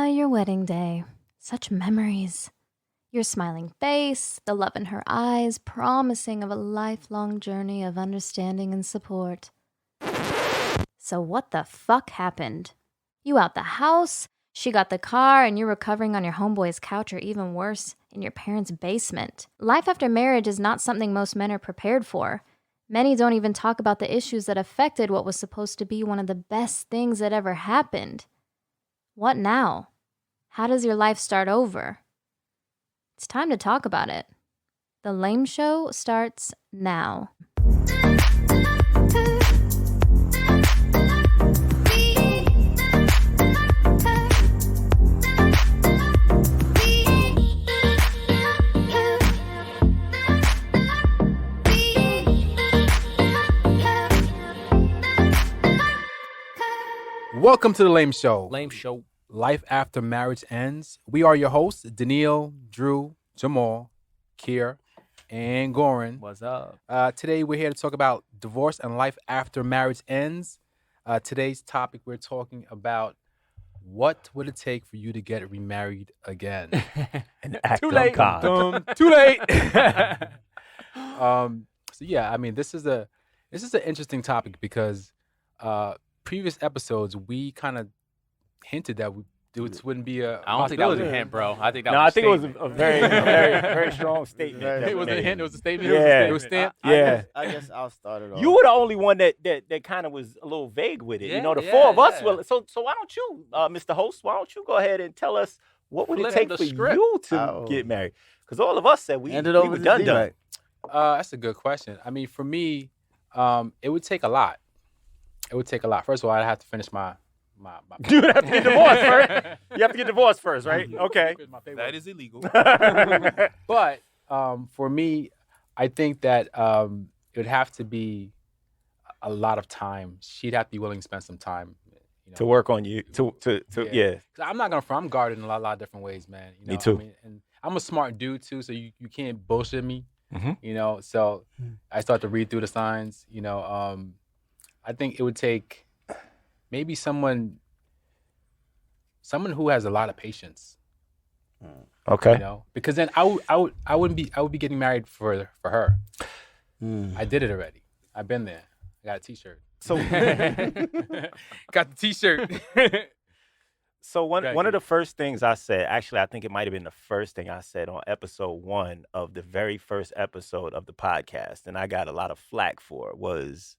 your wedding day. Such memories. Your smiling face, the love in her eyes, promising of a lifelong journey of understanding and support. So what the fuck happened? You out the house, she got the car, and you're recovering on your homeboy's couch, or even worse, in your parents' basement. Life after marriage is not something most men are prepared for. Many don't even talk about the issues that affected what was supposed to be one of the best things that ever happened. What now? How does your life start over? It's time to talk about it. The Lame Show starts now. Welcome to the Lame Show. Lame Show. Life after marriage ends. We are your hosts, Daniil, Drew, Jamal, Kier, and Goran. What's up? Today we're here to talk about divorce and life after marriage ends. Today's topic, we're talking about what would it take for you to get remarried again? Too late. Too late. So yeah, I mean, this is an interesting topic because previous episodes we kind of hinted that this wouldn't be a I don't think that was a possibility. hint, bro. I think that No, was I think it was a very strong statement. It was a hint. It was a statement. Yeah. It was stamped. I guess I'll start it off. You were the only one that kind of was a little vague with it. Yeah, you know, the yeah, four of us yeah. were. So why don't you, Mr. Host, why don't you go ahead and tell us what would it Flip take the for script. you to Oh. get married? Because all of us said we Hand it over were to done. D-Mac. That's a good question. I mean, for me, it would take a lot. It would take a lot. First of all, I'd have to finish my You would have to get divorced first. You have to get divorced first, right? Okay. That is illegal. But for me, I think that it would have to be a lot of time. She'd have to be willing to spend some time, you know, To work on you. Yeah. 'Cause I'm not gonna front. I'm guarded in a lot of different ways, man. You know, Me too. I mean, and I'm a smart dude too, so you can't bullshit me. Mhm. You know, so I start to read through the signs. You know, I think it would take maybe someone who has a lot of patience. Okay. You know, because then I would be getting married for her. I did it already. I've been there. I got a T-shirt. So, Got the T-shirt. so one Right, of Keith. the first things I said, actually, I think it might have been the first thing I said on episode 1 of the very first episode of the podcast, and I got a lot of flack for it, was,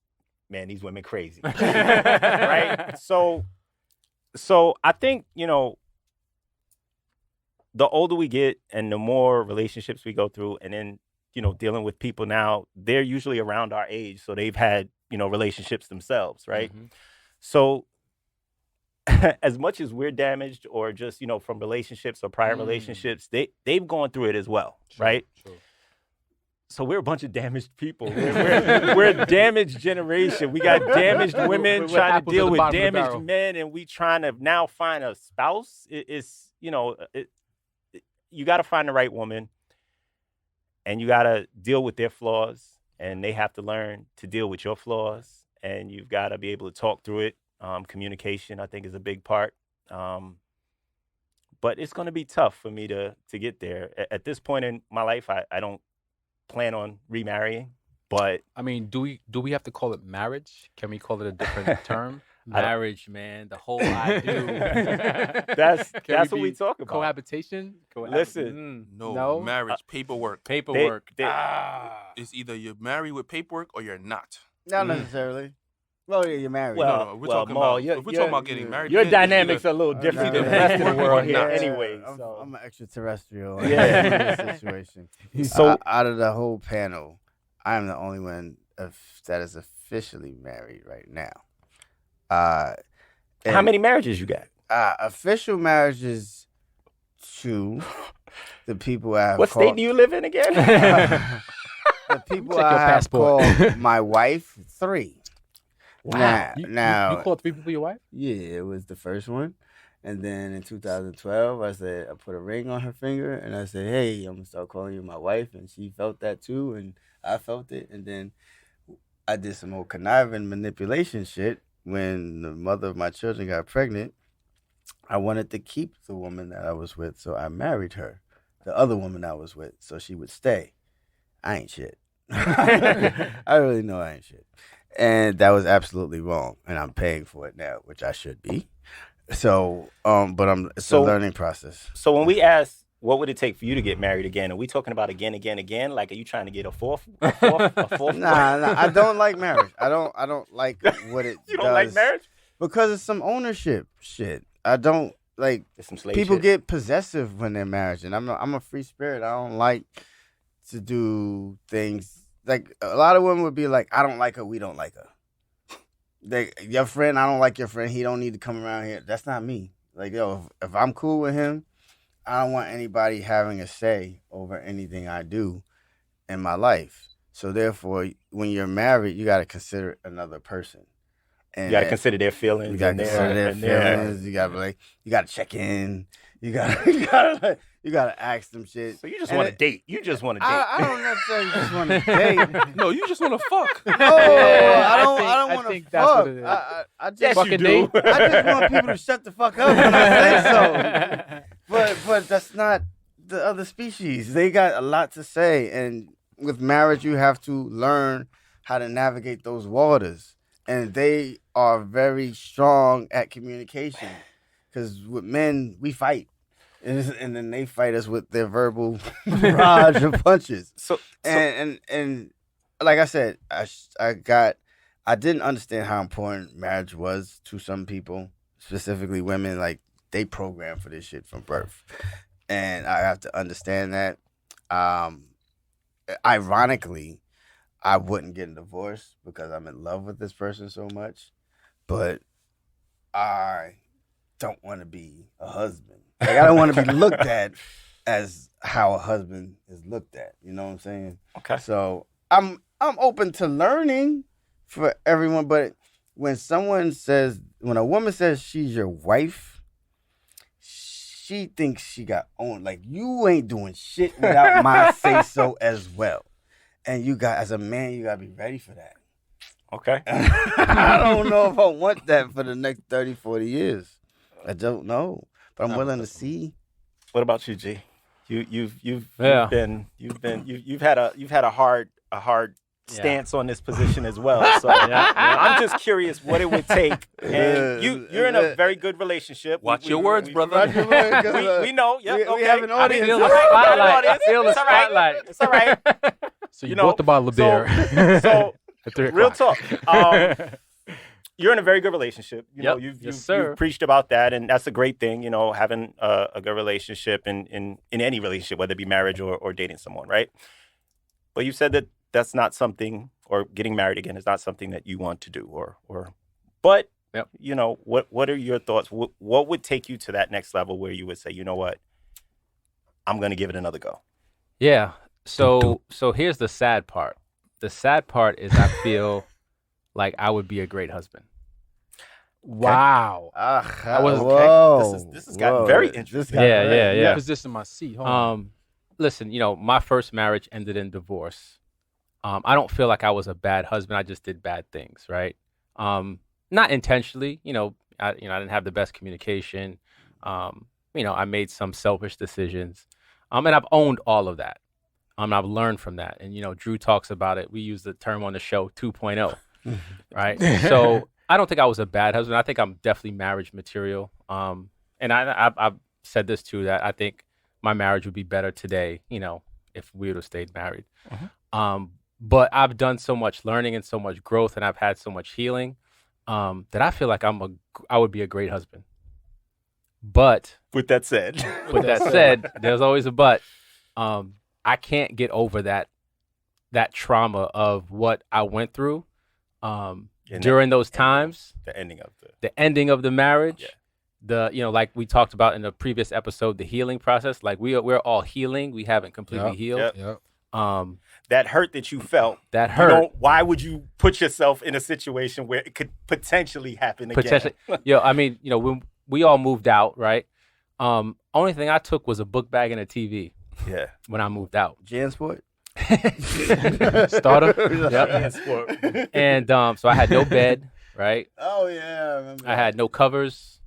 man, these women crazy. Right? So I think, you know, the older we get and the more relationships we go through, and then, you know, dealing with people now, they're usually around our age, so they've had, you know, relationships themselves, right? Mhm. So as much as we're damaged or just, you know, from relationships or prior relationships, they've gone through it as well, True, right? true. So we're a bunch of damaged people. We're a damaged generation. We got damaged women We're trying to apples deal at the with bottom of the damaged barrel. men, and we trying to now find a spouse. It's, you know, you got to find the right woman, and you got to deal with their flaws, and they have to learn to deal with your flaws, and you've got to be able to talk through it. Communication, I think, is a big part. But it's going to be tough for me to get there. At this point in my life, I don't plan on remarrying, but I mean, do we have to call it marriage? Can we call it a different term? Marriage, man. The whole I do. that's Can what be we talk about. cohabitation. Listen, No, No? marriage, paperwork. Paperwork. It's either you're married with paperwork or you're not. Not necessarily. Well, yeah, you're married. Well, No, we're well, talking Maul, about you're- if we're talking about getting married. your then it's dynamics either- are a little different than the Yeah. rest of the world here, Yeah. anyway. I'm So, an extraterrestrial in Yeah. this situation. So- Out of the whole panel, I'm the only one that is officially married right now. how And, many marriages you got? official marriages? 2. The people I have What state do you live in again? The people check I your have passport. called my wife, 3. Wow. Now, you called 3 people your wife? yeah, it was the first one. And then in 2012, I put a ring on her finger and I said, hey, I'm going to start calling you my wife. And she felt that too. And I felt it. And then I did some more conniving manipulation shit when the mother of my children got pregnant. I wanted to keep the woman that I was with, so I married her. The other woman I was with, so she would stay. I ain't shit. I really know I ain't shit. And that was absolutely wrong. And I'm paying for it now, which I should be. So, but it's a learning process. So when we ask, what would it take for you to get married again? Are we talking about again? Like, are you trying to get a fourth? Nah, I don't like marriage. I don't like what it You don't does like marriage? because it's some ownership shit. I don't like It's some slave people shit. get possessive when they're married, and I'm a free spirit. I don't like to do things like a lot of women would be like, I don't like her, we don't like her. Your friend, I don't like your friend, he don't need to come around here. That's not me. Like, yo, if I'm cool with him, I don't want anybody having a say over anything I do in my life. So therefore, when you're married, you got to consider another person. And You got to consider their feelings. you got to consider their feelings. You got to be like, you got to check in. You got to ask them shit. So you just And want to date. You just want to date. I don't necessarily just want to date. No, you just want to fuck. No, Yeah, I I don't want to think fuck. that's what it is. I just Yes, you fucking do. date. I just want people to shut the fuck up when I say so. But that's not the other species. They got a lot to say, and with marriage, you have to learn how to navigate those waters. And they are very strong at communication, because with men we fight, and then they fight us with their verbal barrage of punches. So And like I said, I didn't understand how important marriage was to some people, specifically women. Like, they program for this shit from birth, and I have to understand that. Ironically, I wouldn't get a divorce because I'm in love with this person so much, but I don't want to be a husband. Like, I don't want to be looked at as how a husband is looked at. You know what I'm saying? okay. So I'm open to learning for everyone, but when a woman says she's your wife, she thinks she got owned. Like, you ain't doing shit without my say so as well. And as a man, you gotta be ready for that. Okay. I don't know if I want that for the next 30, 40 years. I don't know, but I'm willing to see. What about you, G? You've Yeah. had a hard stance on this position as well. So I'm just curious what it would take. And you're in a very good relationship. Watch your words, brother. We know. Yeah, we okay. have an audience. Feel All the right, spotlight. Feel the It's all right. spotlight. It's all right. So you You know, bought the bottle of so- beer. So at 3 real o'clock. talk. You're in a very good relationship. You know, Yep. you've sir. preached about that, and that's a great thing. You know, having a good relationship in any relationship, whether it be marriage or dating someone, right? But you said that that's not something, or getting married again is not something that you want to do, or. But Yep. you know, what are your thoughts? What would take you to that next level where you would say, you know what, I'm going to give it another go? Yeah. So here's the sad part. The sad part is I feel like I would be a great husband. Wow. Whoa. This has gotten very interesting. This got Yeah, very- yeah, yeah. Position my seat. Hold on. Listen, my first marriage ended in divorce. I don't feel like I was a bad husband. I just did bad things, right? Not intentionally. I didn't have the best communication. I made some selfish decisions, and I've owned all of that. I've learned from that, and Drew talks about it. We use the term on the show 2.0, right? So I don't think I was a bad husband. I think I'm definitely marriage material. And I've said this too, that I think my marriage would be better today, if we would have stayed married. But I've done so much learning and so much growth, and I've had so much healing that I feel like I would be a great husband. But With that said, there's always a but. I can't get over that trauma of what I went through during those times. the ending of The ending of the marriage. Yeah. Like we talked about in the previous episode, the healing process. Like we're all healing. We haven't completely healed. Yep. Yep. that hurt that you felt. That hurt. Why would you put yourself in a situation where it could potentially happen again? Potentially. When we all moved out, right? Only thing I took was a book bag and a TV Yeah. when I moved out. Jansport? Starter. Yep. And so I had no bed, right? Oh, yeah, I remember. I had no covers.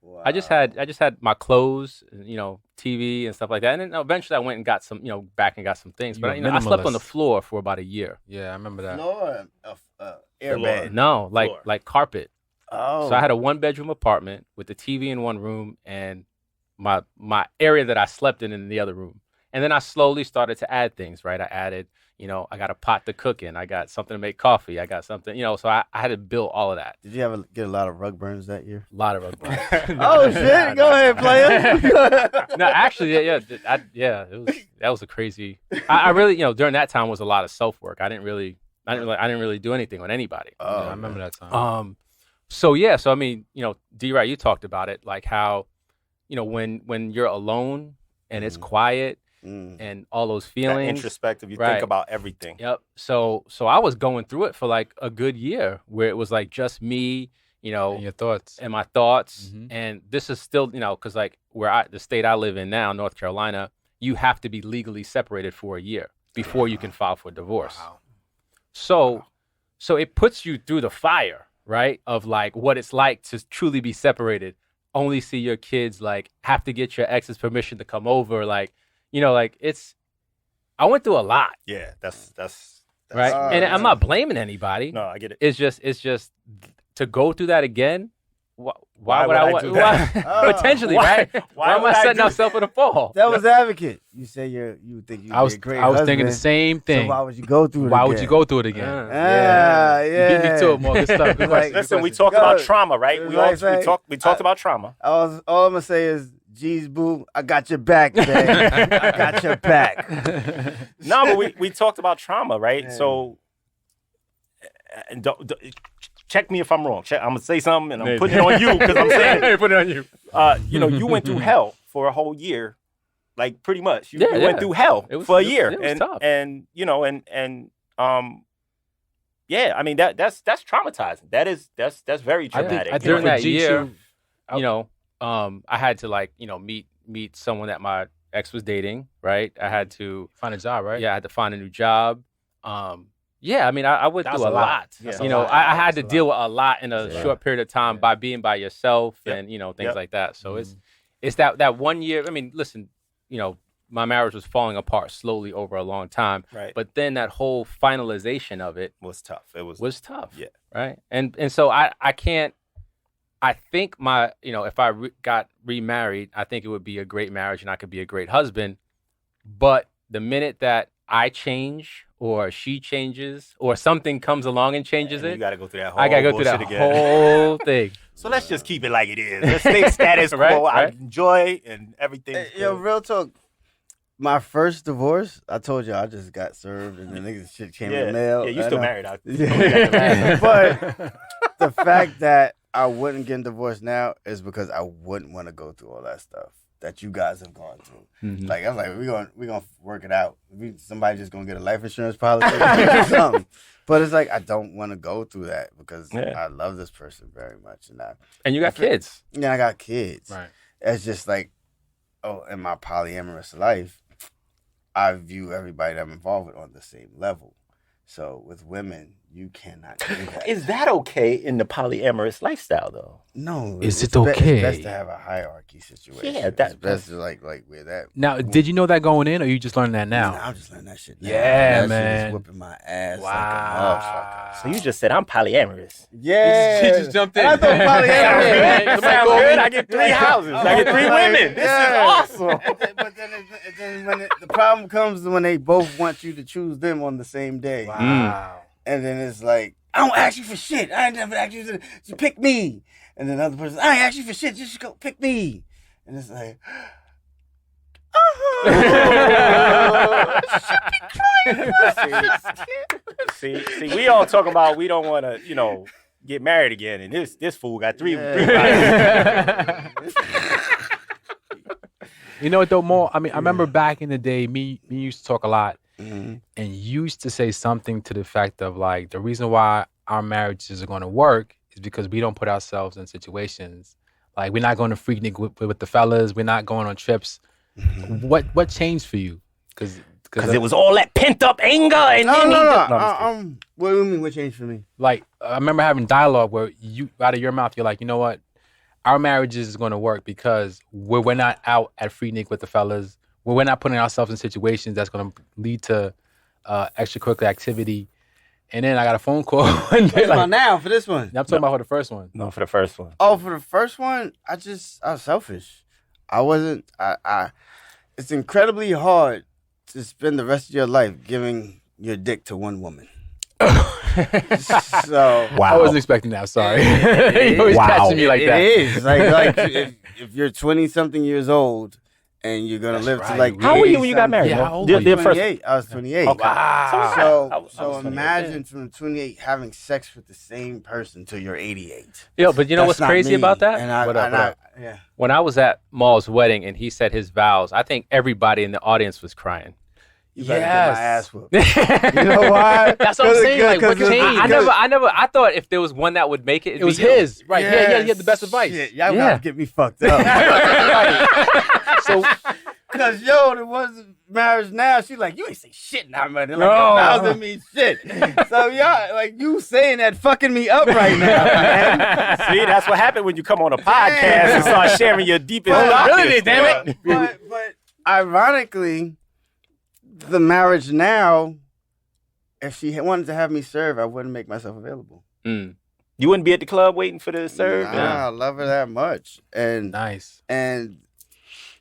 Wow. I just had my clothes, you know, TV and stuff like that. And then eventually I went and got some, you know, back and got some things. But You're a I slept on the minimalist. floor for about a year. Yeah, I remember that. Floor, airbag. No, Floor. like carpet. Oh, So I had a 1-bedroom apartment with the TV in one room and my area that I slept in the other room. And then I slowly started to add things, right? I added, you know, I got a pot to cook in. I got something to make coffee. I got something, you know, so I had to build all of that. Did you get a lot of rug burns that year? A lot of rug burns. Oh shit! Go ahead, player. No, actually, that was a crazy. I really, you know, during that time was a lot of self work. I didn't really do anything with anybody. Yeah, I remember that time. So I mean, you know, D-Right, you talked about it, like how, you know, when you're alone and it's quiet and all those That feelings, introspective. You Right. think about everything. Yep. So I was going through it for like a good year where it was like just me, you know, And your thoughts. and my thoughts. Mhm. And this is still, you know, because like the state I live in now, North Carolina, you have to be legally separated for a year before you can file for divorce. Wow. So it puts you through the fire, right? Of like what it's like to truly be separated, only see your kids, like have to get your ex's permission to come over. Like, you know, like I went through a lot, Yeah, that's right? And yeah. I'm not blaming anybody. No, I get it. It's just to go through that again. Why Why would I would I want? do that? Potentially, Why- right? why Why am would I I setting do myself in a fall? That was advocate. You say you think you I was be a great thinking the husband, same thing. So why would you go through it? Why would again? you go through it again? Yeah. You beat me to it more. Good stuff. Good question. Listen, we Good talked Go. about trauma, right? It was We like saying, we talked about trauma. All I'm gonna say is, geez, boo, I got your back, man. I got your back. No, but we talked about trauma, right? Yeah. So, and don't check me if I'm wrong. I'm gonna say something, and I'm Maybe. putting it on you because I'm saying, Put it on you. you know, you went through hell for a whole year, like pretty much. You Yeah, went yeah. through hell It was- for a it- year, it was and tough. and you know, yeah. I mean that's traumatizing. That's very I think- traumatic. I think During for that G year, Shoe, you know, I had to like, you know, meet someone that my ex was dating, right? I had to, find a job, right? yeah, I had to find a new job. Yeah, I mean, I went That's through a a lot. lot. That's You a know, lot. I had That's to a deal lot. with a lot in a Yeah. short period of time Yeah. by being by yourself Yep. and, you know, things Yep. like that. So Mhm. it's that 1 year. I mean, listen, you know, my marriage was falling apart slowly over a long time, right, but then that whole finalization of it was tough. It was tough. Yeah. Right. And so I can't. I think if I got remarried, I think it would be a great marriage and I could be a great husband. But the minute that I change or she changes or something comes along and changes and it, you got to go through that whole I gotta go through that bullshit again. whole thing. So let's just keep it like it is. Let's stay status quo. Right, I right. enjoy and everything. Yo, real talk. My first divorce, I told you I just got served and then niggas shit came in the mail. Yeah, you still married out. Yeah. But the fact that I wouldn't get divorced now is because I wouldn't want to go through all that stuff that you guys have gone through. Mhm. Like I'm like, we gonna work it out. Somebody just gonna get a life insurance policy or something. But it's like I don't want to go through that because Yeah. I love this person very much, and And you got kids. I got kids. Right. It's just like, in my polyamorous life, I view everybody that I'm involved with on the same level. So with women, you cannot do that. Is that okay in the polyamorous lifestyle, though? No. Is it's it okay? It's best to have a hierarchy situation. Yeah, it's best to like where that. Now, did you know that going in, or you just learned that now? I'm just learning that shit now. Yeah, That man. shit is whipping my ass like a Wow. So you just said I'm polyamorous. motherfucker. Yeah. He just jumped in. And I thought polyamorous. man. That Somebody sounds go good. in. I get 3 houses. I get 3 Like, women. This yeah. is awesome. But then when the problem comes when they both want you to choose them on the same day. Wow. And then it's like, I don't ask you for shit. I ain't never asked you to pick me. And then the other person, I ain't ask you for shit. Just go pick me. And it's like, See, we all talk about we don't want to, get married again, and this fool got three wives. You know what though, Mo? I mean, I remember back in the day, me used to talk a lot, Mhm. and you used to say something to the effect of like, the reason why our marriages are going to work is because we don't put ourselves in situations like we're not going to freak with the fellas, we're not going on trips. What changed for you? Because Because it was all that pent up anger, and No, then no, he no. just- I'm just kidding. What do you mean? What changed for me? like I remember having dialogue where you out of your mouth you're like, you know what, our marriages is going to work because we're not out at Freaknik with the fellas. We're not putting ourselves in situations that's going to lead to extracurricular activity. And then I got a phone call. And What about now for this one? I'm talking about for the first one. No, for the first one. Oh, for the first one, I was selfish. I wasn't. It's incredibly hard to spend the rest of your life giving your dick to one woman. So I wasn't expecting that. Sorry. You always catching me like that. It is like if you're 20-something years old and you're gonna live to like. How old were you when you got married? Yeah, bro? how old The- were you? the first- 28. I was 28. Okay. Wow. So I was imagine from 28 having sex with the same person till you're 88. Yo, but you know what's That's not crazy me. about that? And What up? yeah. When I was at Maul's wedding and he said his vows, I think everybody in the audience was crying. You better get my Yes. ass whooped. You know why? That's what I'm saying. Like, what changed? I thought if there was one that would make it, It was his. Right. Yeah, he had the best advice. Shit, y'all Yeah. gotta get me fucked up. So, Cause the ones marriage now, she like, you ain't say shit now, man. Like, No. that doesn't mean shit. So y'all, like, you saying that fucking me up right now, man. See, that's what happened when you come on a podcast and start sharing your deepest Really, darkest. damn it. But ironically, the marriage now, if she wanted to have me serve, I wouldn't make myself available. Mm. You wouldn't be at the club waiting for the serve? Nah, I love her that much. nice. And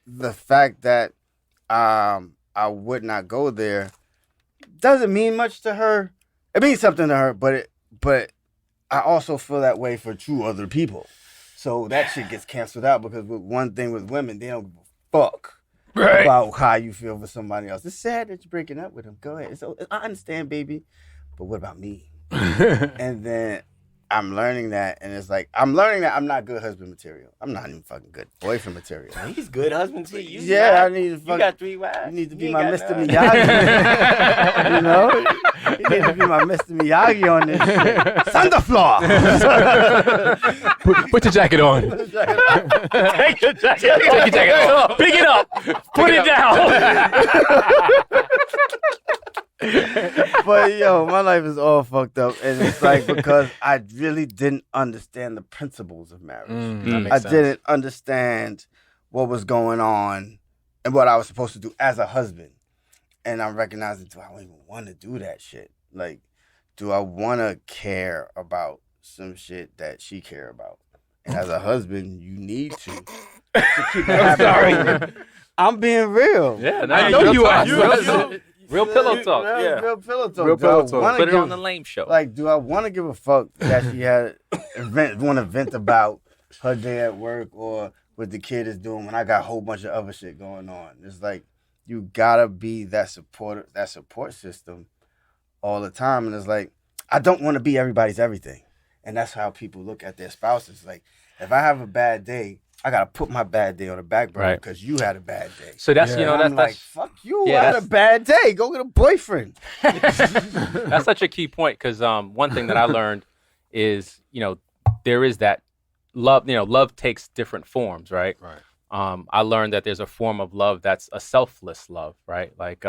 the fact that I would not go there doesn't mean much to her. It means something to her, but I also feel that way for two other people. So that shit gets canceled out because with one thing with women, they don't give a fuck about how you feel for somebody else. It's sad that you're breaking up with them. Go ahead. So I understand, baby, but what about me? And then I'm learning that, and it's like I'm learning that I'm not good husband material. I'm not even fucking good boyfriend material. He's good husband to you. Yeah, I need to You fuck. got 3 wives. You need to be ain't my got Mr. none. Miyagi. You know? You need to be my Mr. Miyagi on this shit. Thunderflaw! Put your jacket on. Take your jacket off. Pick it up. Put it down. But yo, my life is all fucked up. And it's like because I really didn't understand the principles of marriage. That makes I sense. didn't understand what was going on and what I was supposed to do as a husband. And I'm recognizing, do I even want to do that shit? Like, do I want to care about some shit that she care about? And as a husband, you need to keep it happening. I'm being real. Yeah, I know you are. Real pillow talk. Yeah, real pillow talk. Real Do I pillow talk. wanna Put it give- on the lame show. Like, do I want to give a fuck that she had want to vent about her day at work or what the kid is doing when I got a whole bunch of other shit going on? It's like you gotta be that support system all the time, and it's like I don't want to be everybody's everything, and that's how people look at their spouses. Like, if I have a bad day, I gotta put my bad day on the back burner Right. because you had a bad day. So that's Yeah. And I'm like, fuck you. Yeah, I had a that's- bad day. Go get a boyfriend. that's such a key point because one thing that I learned is there is that love. Love takes different forms, right? Right. I learned that there's a form of love that's a selfless love, right? Like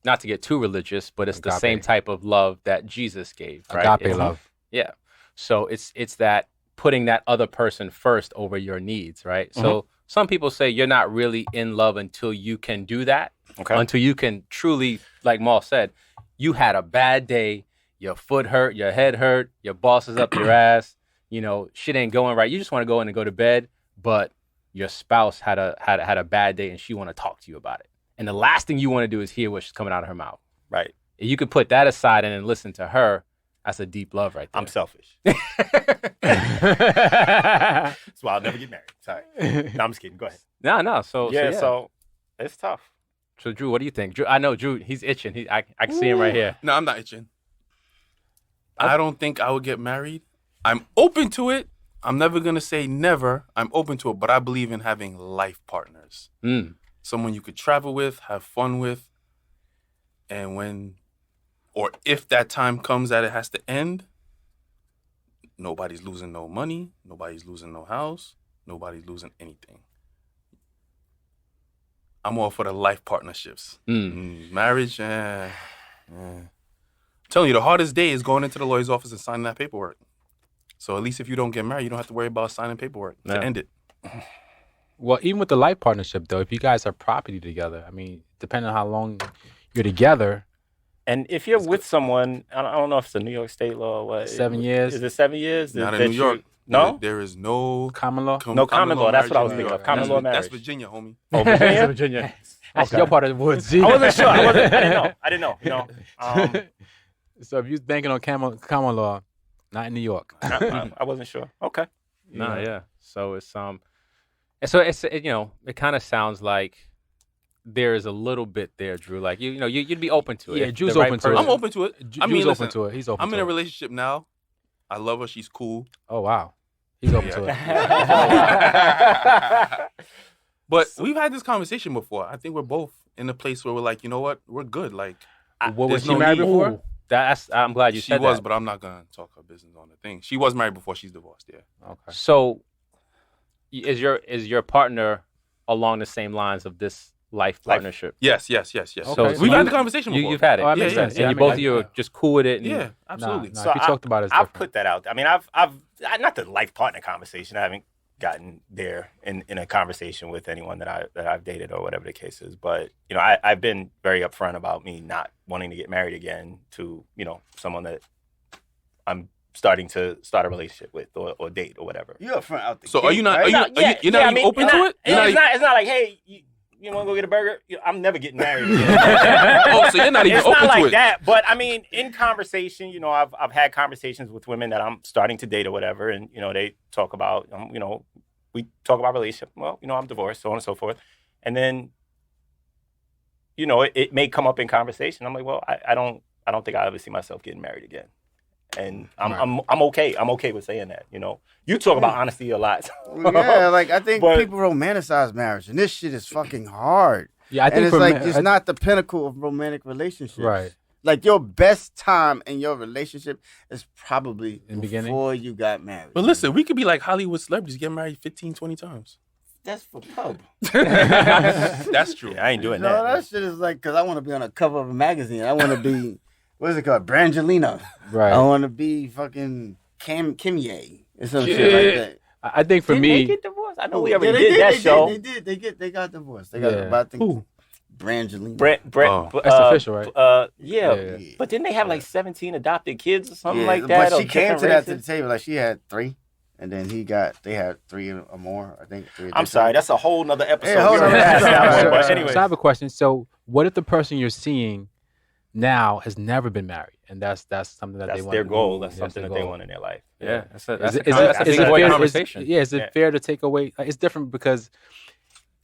not to get too religious, but it's the Agape. same type of love that Jesus gave, right? Agape love. Yeah. So it's that putting that other person first over your needs, right? So some people say you're not really in love until you can do that. Okay. Until you can truly, like Maul said, you had a bad day, your foot hurt, your head hurt, your boss is up your ass, shit ain't going right. You just want to go in and go to bed, but your spouse had a bad day and she want to talk to you about it. And the last thing you want to do is hear what's coming out of her mouth. Right. If you could put that aside and then listen to her, that's a deep love right there. I'm selfish. That's why I'll never get married. Sorry. No, I'm just kidding. Go ahead. No. So So it's tough. So Drew, what do you think? Drew, I know Drew. He's itching. I can see him right here. No, I'm not itching. I don't think I would get married. I'm open to it. I'm never going to say never. I'm open to it, but I believe in having life partners. Mm. Someone you could travel with, have fun with. And when, or if that time comes that it has to end, nobody's losing no money. Nobody's losing no house. Nobody's losing anything. I'm all for the life partnerships. Marriage, telling you, the hardest day is going into the lawyer's office and signing that paperwork. So at least if you don't get married, you don't have to worry about signing paperwork Yeah. to end it. Well, even with the life partnership, though, if you guys are property together, I mean, depending on how long you're together, And if you're with someone, I don't know if it's a New York state law or what. 7 years. Is it 7 years? Not in that New York. No? There is no common law. No common law. That's what I was marriage in thinking New of. York. Common law That's marriage. Virginia, homie. Oh, Virginia? Virginia. That's Okay. your part of the woods. G. I wasn't sure. I didn't know. You know. So if you're banking on common law, not in New York. I wasn't sure. Okay. No, yeah. So it's it, it kind of sounds like there is a little bit there, Drew. Like you'd be open to it. Yeah, If Drew's the right open to it. person- I'm open to it. I mean, Drew's listen, open to it. He's open I'm to in it. a relationship now. I love her. She's cool. Oh, wow. He's open to it. But we've had this conversation before. I think we're both in a place where we're like, you know what? We're good. Like, What was there's she no married need. before? Ooh, I'm glad you she said was, that. but I'm not gonna talk her business on the thing. She was married before she's divorced. Yeah. Okay. So, is your partner along the same lines of this life partnership? Yes. Okay. We've had the conversation before. You've had it. Oh, that makes Yeah, sense. And Yeah, you I mean, both I- of you are just cool with it. And Yeah, absolutely. Nah, So if you talked about it, it's I've different. put that out. I mean, I've not the life partner conversation. I haven't gotten there in a conversation with anyone that I've dated or whatever the case is. But I've been very upfront about me not wanting to get married again to someone that I'm starting to start a relationship with or date or whatever. You up front out the So gate, are you not? right? Are you? You're not even open to it. You're not even- It's not like, hey, you want to go get a burger? I'm never getting married again. Oh, so you're not even It's open not like to it. that, but I mean, in conversation, I've had conversations with women that I'm starting to date or whatever, and they talk about, we talk about relationship. Well, I'm divorced, so on and so forth, and then, it may come up in conversation. I'm like, well, I don't think I ever see myself getting married again, and I'm okay. I'm okay with saying that. You talk about honesty a lot. Yeah, like I think But- people romanticize marriage, and this shit is fucking hard. Yeah, I think And it's for like me- it's not the pinnacle of romantic relationships. Right. Like your best time in your relationship is probably In the beginning? before you got married. But listen, we could be like Hollywood celebrities, get married 15, 20 times. that's for pub. That's true. Yeah, I ain't doing No, that. that shit is like because I want to be on a cover of a magazine. I want to be what is it called, Brangelina. Right. I want to be fucking Kimye or some shit like that. I think for Didn't they me, get divorced? I know we already Yeah, did that show. They got divorced. They got Yeah. about I think Who? Brangelina. that's official, right? Yeah. Yeah. But didn't they have like 17 adopted kids or something Yeah, like that? But or she came different to that to the races? table like she had 3, and then they had 3 or more. I think 3. I'm sorry, that's a whole nother episode. Yeah, hold We on. already had that one, but So anyway. I have a question. So, what if the person you're seeing now has never been married, and that's something that they That's want? their goal. That's That's something their that they goal. want in their life. Yeah, that's a Is it big fair? conversation. Is it fair to take away? It's different because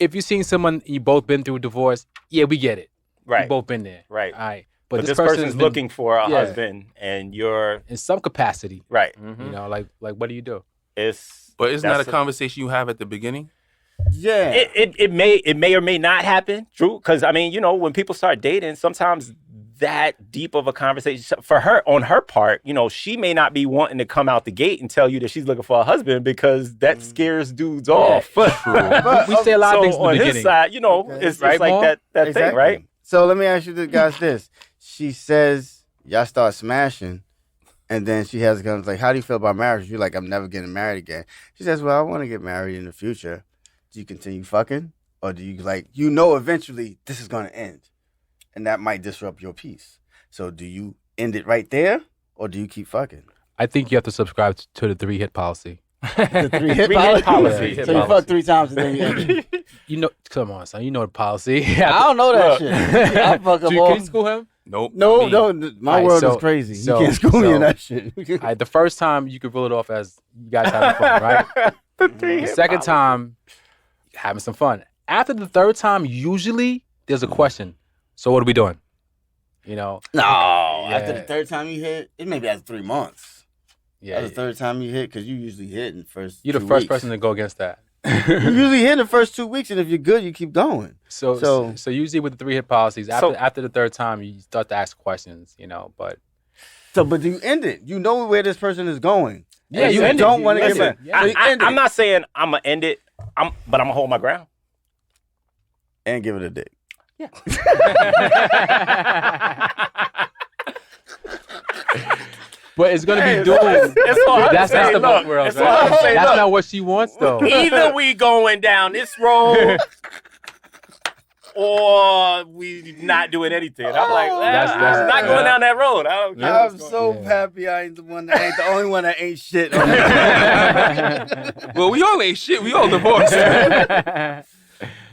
if you're seeing someone you both been through a divorce, yeah, we get it. Right. We both been there. Right. All right. But this person's person's been- looking for a Yeah. husband, and you're in some capacity. right. Mhm. You know, like what do you do? It's But isn't that that's a conversation you have at the beginning? Yeah. It may or may not happen, Drew. Because I mean, when people start dating, sometimes that deep of a conversation for her on her part, she may not be wanting to come out the gate and tell you that she's looking for a husband because that scares dudes off. But, We say a lot of So things in the on his beginning. side, Okay. it's Right, like Maul? that thing, Exactly. right? So let me ask you guys this. She says y'all start smashing, and then she has comes like, how do you feel about marriage? You're like, I'm never getting married again. She says, well, I want to get married in the future. Do you continue fucking? Or do you eventually this is going to end? And that might disrupt your peace. So do you end it right there? Or do you keep fucking? I think you have to subscribe to the 3-hit policy. The 3-hit Three-hit policy. policy. So you fuck 3 times and then you end it. You know, come on, son. You know the policy. I don't know that Look. shit. I fuck So them you all. can school him? Nope. No, not me. no, my Alright, world so- is crazy. so- you can't school me in so- that shit. All right, the first time you could rule it off as you guys having fun, right? The second time, having some fun. After the third time, usually there's a question. So what are we doing? You know? No, after the Yeah. third time you hit, it may be after 3 months. Yeah. After the third time you hit, because you usually hit in the first. You're the 2 first weeks. person to go against that. You usually hit in the first 2 weeks, and if you're good, you keep going. So usually with the 3-hit policies, So- after the third time, you start to ask questions, but But do you end it? You know where this person is going. Yeah, And you you end it. don't You want to end get it. back. Yeah. So you end I'm it not saying I'm gonna end it. But I'm gonna hold my ground. and give it a dick. But it's gonna be Hey, doomed. it's all I'm That's saying, not the look, book world, it's all I'm right? saying, That's look. not what she wants, though. Either we going down this road or we not doing anything. I'm like, That's- not going down that road. I don't care. I'm what's going so Yeah. happy I ain't the only one that ain't shit on it. Well, we all ain't shit. We all divorced.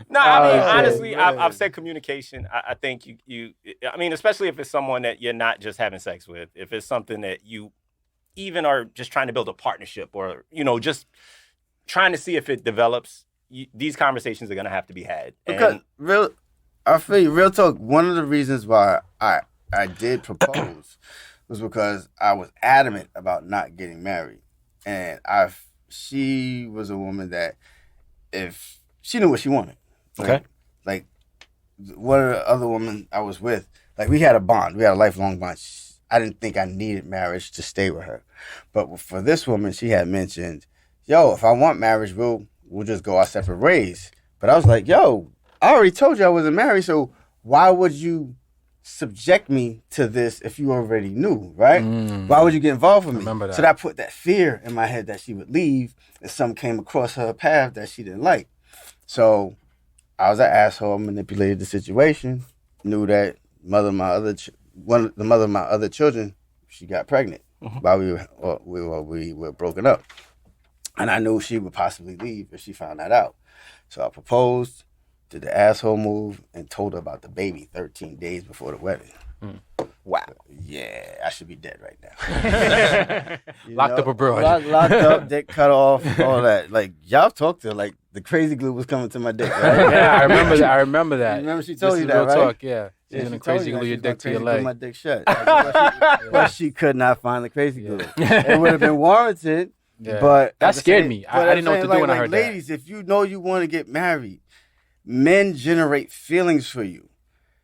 No, I mean, Oh, honestly, man. I've said communication. I think I mean, especially if it's someone that you're not just having sex with, if it's something that you even are just trying to build a partnership or, just trying to see if it develops, these conversations are going to have to be had. Because I feel you, real talk, one of the reasons why I did propose was because I was adamant about not getting married. And she was a woman that if she knew what she wanted. Okay. Like one of the other women I was with, like we had a bond. We had a lifelong bond. I didn't think I needed marriage to stay with her. But for this woman, she had mentioned, yo, if I want marriage, we'll just go our separate ways. But I was like, yo, I already told you I wasn't married, so why would you subject me to this if you already knew, right? Why would you get involved with me? Remember that. So that put that fear in my head that she would leave if something came across her path that she didn't like. So I was an asshole, manipulated the situation, knew that the mother of my other children, she got pregnant while we were broken up. And I knew she would possibly leave if she found that out. So I proposed, did the asshole move, and told her about the baby 13 days before the wedding. Wow. Yeah, I should be dead right now. Locked up abroad. Locked up, dick cut off, all that. Like, y'all talked to her like the crazy glue was coming to my dick, right? Yeah, I remember that. I remember that. You remember she This told is you that, real right? talk, yeah. She's Yeah, gonna she told crazy you glue that your she was dick to your gonna crazy glue my leg. dick shut. But she could not find the crazy glue. It would have been warranted, Yeah. but at That the scared same- me. but I at didn't know the what to same, do when I like, heard that. ladies, if you know you want to get married, men generate feelings for you.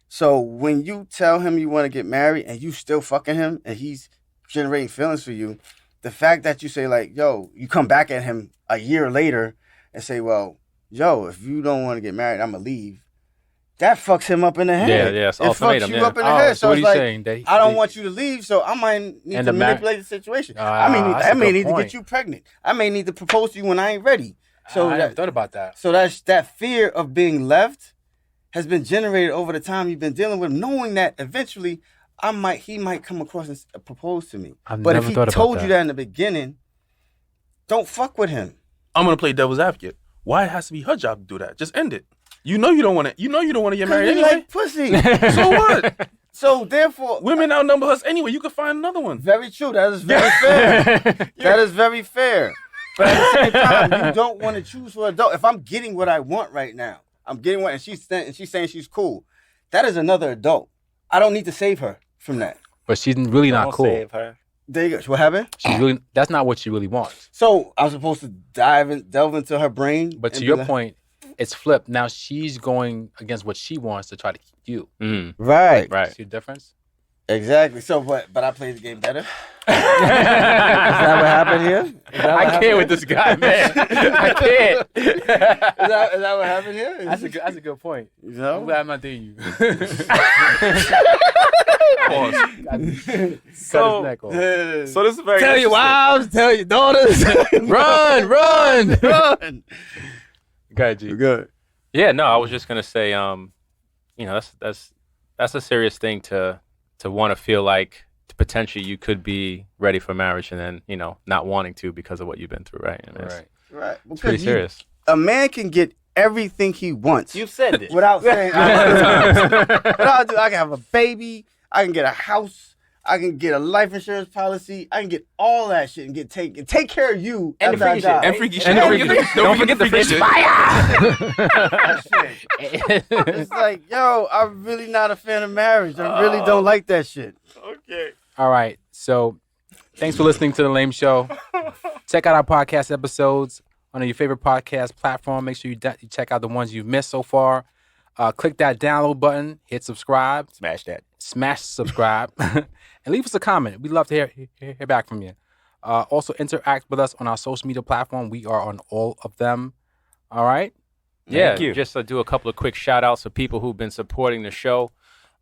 So when you tell him you want to get married and you still fucking him and he's generating feelings for you, the fact that you say like, yo, you come back at him a year later and say, well, yo, if you don't want to get married, I'm going to leave. That fucks him up in the head. Yeah, it's it fucks ultimatum, you yeah. up in the head. So So what it's he's like, saying? That I don't want you to leave, so I might need And to the ma- manipulate the situation. that's I a may good need to point. get you pregnant. I may need to propose to you when I ain't ready. So I never thought about that. So that fear of being left has been generated over the time you've been dealing with him, knowing that eventually he might come across and propose to me. I've But never if he thought about told you that. that in the beginning, don't fuck with him. I'm gonna play devil's advocate. Why it has to be her job to do that? Just end it. You know you don't want to. You know you don't want to get married You anyway. like pussy. So what? So therefore, Women outnumber us anyway. You could find another one. very true. That is very fair. That is very fair. But at the same time, you don't want to choose for adult. If I'm getting what I want right now, I'm getting what, and she's saying she's cool. That is another adult. I don't need to save her from that. But she's really not Don't cool. save her. There you go. What happened? That's not what she really wants. So I'm supposed to delve into her brain. But and to be your like- point, it's flipped. Now she's going against what she wants to try to keep you. right? Right. See the difference? Exactly. So, but I played the game better. Is that what happened here? Is that what I happened? can't with this guy, man. I can't. Is that what happened here? That's a good point. You I'm know? glad I'm not dating you. Pause. Cut his So- neck off. So this is very Tell your interesting. wives, tell your daughters, Run, run. run. Go ahead, G. Good. Yeah, no, I was just gonna say, that's a serious thing to want to feel like potentially you could be ready for marriage and then not wanting to because of what you've been through, right? I mean, Right. Right. It's pretty serious. A man can get everything he wants. You said it. Without saying, I can have a baby. I can get a house. I can get a life insurance policy. I can get all that shit and take care of you And the after I freaky die. shit. And freaky shit. And the Don't freaky forget the- don't forget the freaky shit. It's like, yo, I'm really not a fan of marriage. I really don't like that shit. Okay. All right. So thanks for listening to The Lame Show. Check out our podcast episodes on your favorite podcast platform. Make sure you check out the ones you've missed so far. Click that download button. Hit subscribe. Smash that. Smash subscribe. And leave us a comment. We'd love to hear back from you. Also, interact with us on our social media platform. We are on all of them. All right? Yeah, Thank you. just do a couple of quick shout outs for people who've been supporting the show.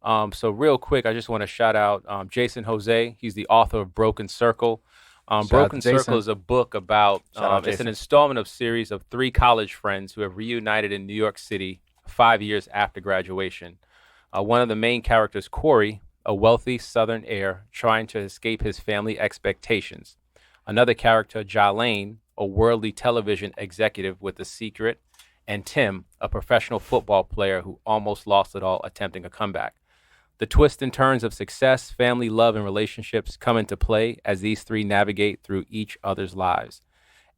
So real quick, I just want to shout out Jason Jose. He's the author of Broken Circle. Shout out Broken to Jason. Circle is a book about, Shout out it's an Jason. installment of series of 3 college friends who have reunited in New York City 5 years after graduation. One of the main characters, Corey, a wealthy Southern heir trying to escape his family expectations. Another character, Jalaine, a worldly television executive with a secret. And Tim, a professional football player who almost lost it all attempting a comeback. The twists and turns of success, family, love, and relationships come into play as these 3 navigate through each other's lives.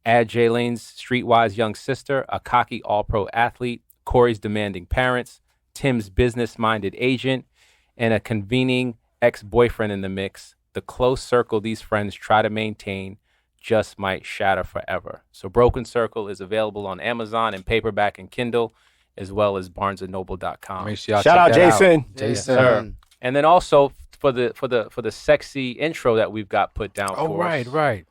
Add Jaylaine's streetwise young sister, a cocky all-pro athlete, Corey's demanding parents, Tim's business-minded agent, and a convening ex-boyfriend in the mix. The close circle these friends try to maintain just might shatter forever. So Broken Circle is available on Amazon in paperback and Kindle, as well as barnesandnoble.com. Make sure y'all Shout check out that Jason. Jason. Sir. And then also for the sexy intro that we've got put down Oh, for us, right.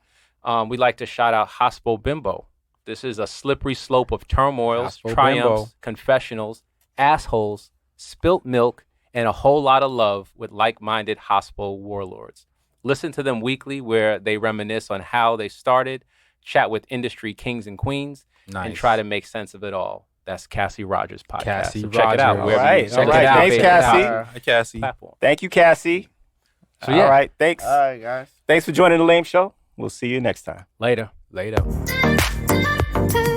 we'd like to shout out Hospo Bimbo. This is a slippery slope of turmoils, Hospo triumphs, Bimbo. confessionals, assholes, spilt milk, and a whole lot of love with like-minded Hospo warlords. Listen to them weekly where they reminisce on how they started, chat with industry kings and queens, Nice. and try to make sense of it all. That's Cassie Rogers' podcast. Cassie So check it out. Rogers. wherever All you right, check all it right. out, Thanks, favorite Cassie. Hi, Cassie. platform. Thank you, Cassie. So yeah, All right. Thanks. All right, guys. Thanks for joining the Lame Show. We'll see you next time. later. Later. Ooh.